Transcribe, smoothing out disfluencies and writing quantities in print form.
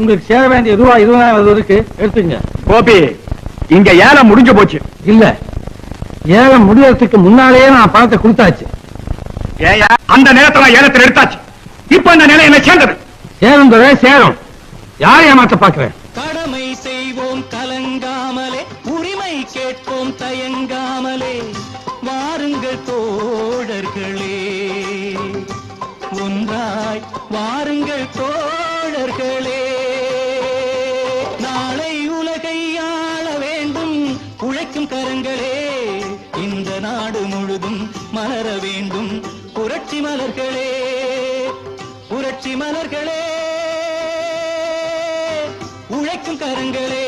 உங்களுக்கு சேர வேண்டிய ரூபாய் 20,000 இருக்கு, எடுத்துங்க. கோபி, இங்க ஏலம் முடிஞ்சு போச்சு. இல்ல, ஏலம் முடியறதுக்கு முன்னாலேயே நான் பணத்தை கொடுத்தாச்சு. ஏயா, அந்த நேரத்துல ஏலத்தில் எடுத்தாச்சு. இப்ப அந்த நிலை என்ன சேர்ந்தது? சேரும் துறை சேரும். யார் ஏமாற்ற பாக்குறேன்? கடமை செய்வோம் கலங்காமலே, உரிமை கேட்போம் தயங்காமலே. வாருங்கள் தோழர்களே, ஒன்றாய் வாருங்கள் தோழர்களே. நாளை உலகை ஆள வேண்டும் உழைக்கும் கரங்களே. இந்த நாடு முழுதும் மலர வேண்டும் புரட்சி மலர்களே, புரட்சி மலர்களே, உழைக்கும் கரங்களே.